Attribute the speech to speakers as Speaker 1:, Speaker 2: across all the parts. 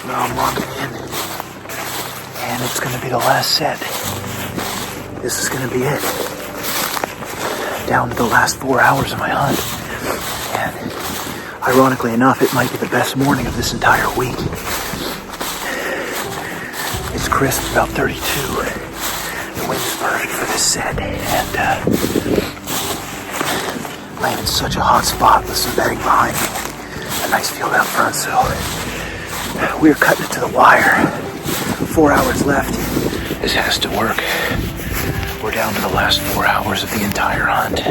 Speaker 1: Now I'm locking in. And it's going to be the last set. This is going to be it. Down to the last 4 hours of my hunt. And ironically enough, it might be the best morning of this entire week. It's crisp, about 32. The wind's perfect for this set. And I'm in such a hot spot with some bedding behind me. A nice field out front, so we're cutting it to the wire. 4 hours left. This has to work. We're down to the last 4 hours of the entire hunt.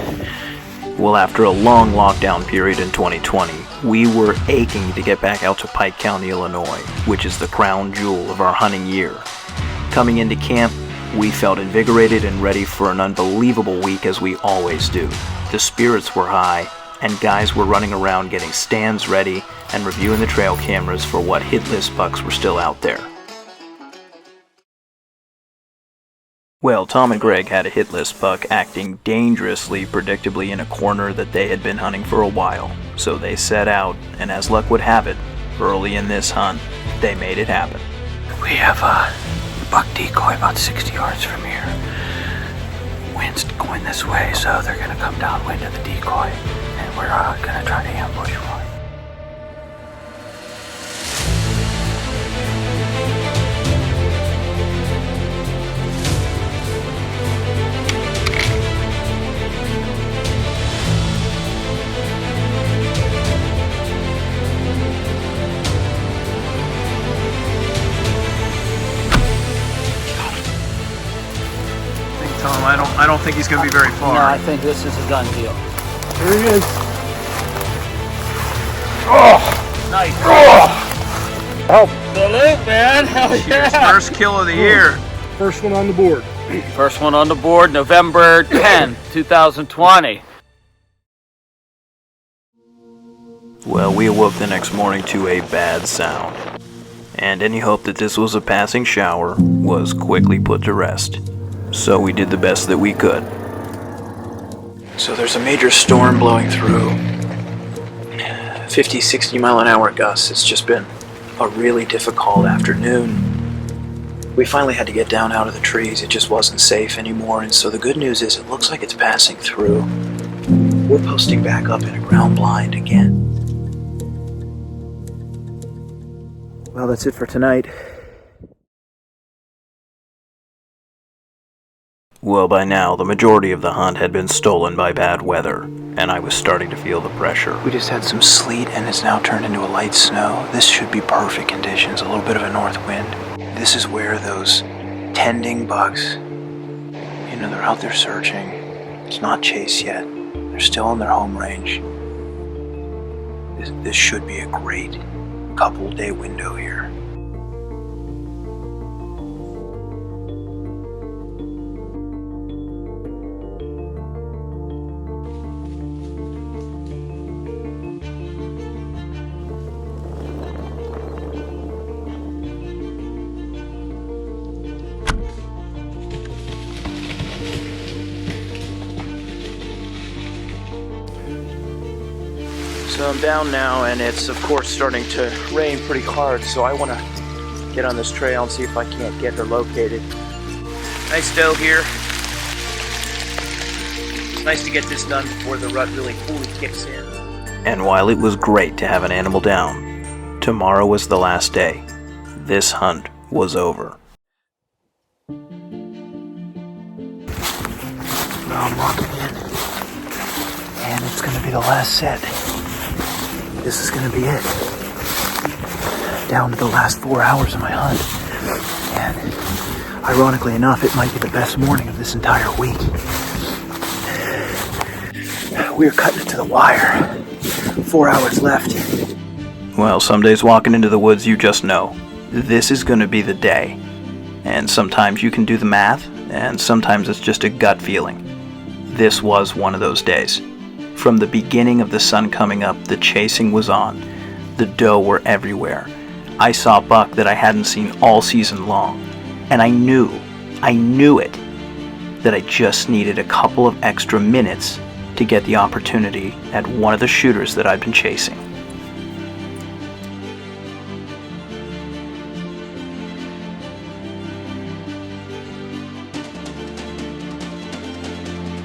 Speaker 2: Well, after a long lockdown period in 2020, we were aching to get back out to Pike County, Illinois, which is the crown jewel of our hunting year. Coming into camp, we felt invigorated and ready for an unbelievable week as we always do. The spirits were high, and guys were running around getting stands ready and reviewing the trail cameras for what hit list bucks were still out there. Well, Tom and Greg had a hit list buck acting dangerously predictably in a corner that they had been hunting for a while, so they set out, and as luck would have it, early in this hunt, they made it happen.
Speaker 1: We have a buck decoy about 60 yards from here. Wind's going this way, so they're going to come downwind of the decoy, and we're going to try to ambush one.
Speaker 2: Tom, I don't think he's going to be very far.
Speaker 3: No, I think this is a done deal.
Speaker 4: There he is.
Speaker 3: Nice.
Speaker 4: Oh,
Speaker 3: Salute, man. Hell yeah.
Speaker 2: First kill of the year.
Speaker 4: first one on the board.
Speaker 3: First one on the board, November 10, 2020.
Speaker 2: Well, we awoke the next morning to a bad sound, and any hope that this was a passing shower was quickly put to rest. So we did the best that we could.
Speaker 1: So there's a major storm blowing through. 50, 60 mile an hour gusts. It's just been a really difficult afternoon. We finally had to get down out of the trees. It just wasn't safe anymore. And so the good news is it looks like it's passing through. We're posting back up in a ground blind again. Well, that's it for tonight.
Speaker 2: Well, by now, the majority of the hunt had been stolen by bad weather, and I was starting to feel the pressure.
Speaker 1: We just had some sleet and it's now turned into a light snow. This should be perfect conditions, a little bit of a north wind. This is where those tending bucks, they're out there searching. It's not chase yet. They're still in their home range. This should be a great couple-day window here. So I'm down now, and it's of course starting to rain pretty hard, so I want to get on this trail and see if I can't get her located. Nice doe here. It's nice to get this done before the rut really fully kicks in.
Speaker 2: And while it was great to have an animal down, tomorrow was the last day. This hunt was over.
Speaker 1: Now I'm locking in, and it's going to be the last set. This is going to be it. Down to the last 4 hours of my hunt. And ironically enough, it might be the best morning of this entire week. We're cutting it to the wire. 4 hours left.
Speaker 2: Well, some days walking into the woods, you just know. This is going to be the day. And sometimes you can do the math, and sometimes it's just a gut feeling. This was one of those days. From the beginning of the sun coming up, the chasing was on. The doe were everywhere. I saw a buck that I hadn't seen all season long. And I knew it, that I just needed a couple of extra minutes to get the opportunity at one of the shooters that I'd been chasing.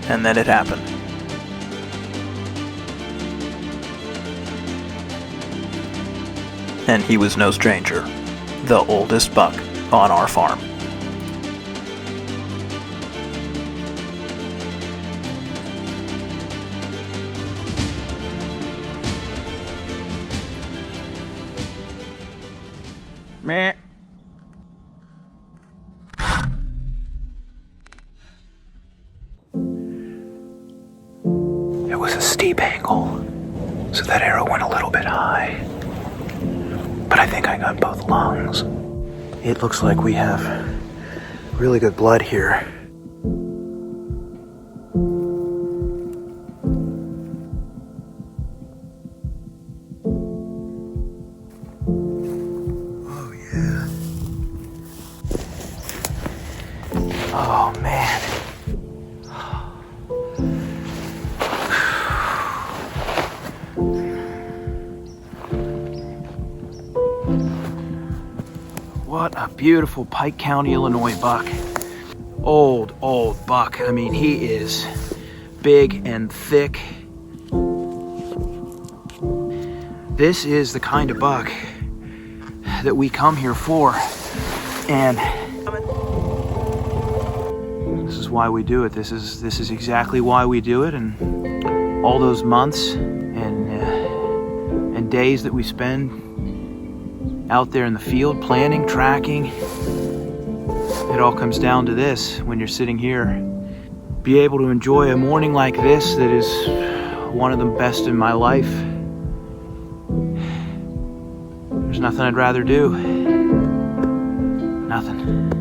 Speaker 2: And then it happened. And he was no stranger. The oldest buck on our farm.
Speaker 3: Meh.
Speaker 1: It was a steep angle, so that arrow went a little bit high. But I think I got both lungs. It looks like we have really good blood here. Oh, yeah. Oh, man. What a beautiful Pike County, Illinois buck. Old buck. I mean, he is big and thick. This is the kind of buck that we come here for. And this is why we do it. This is exactly why we do it. And all those months and days that we spend out there in the field, planning, tracking, it all comes down to this when you're sitting here. Be able to enjoy a morning like this that is one of the best in my life. There's nothing I'd rather do. Nothing.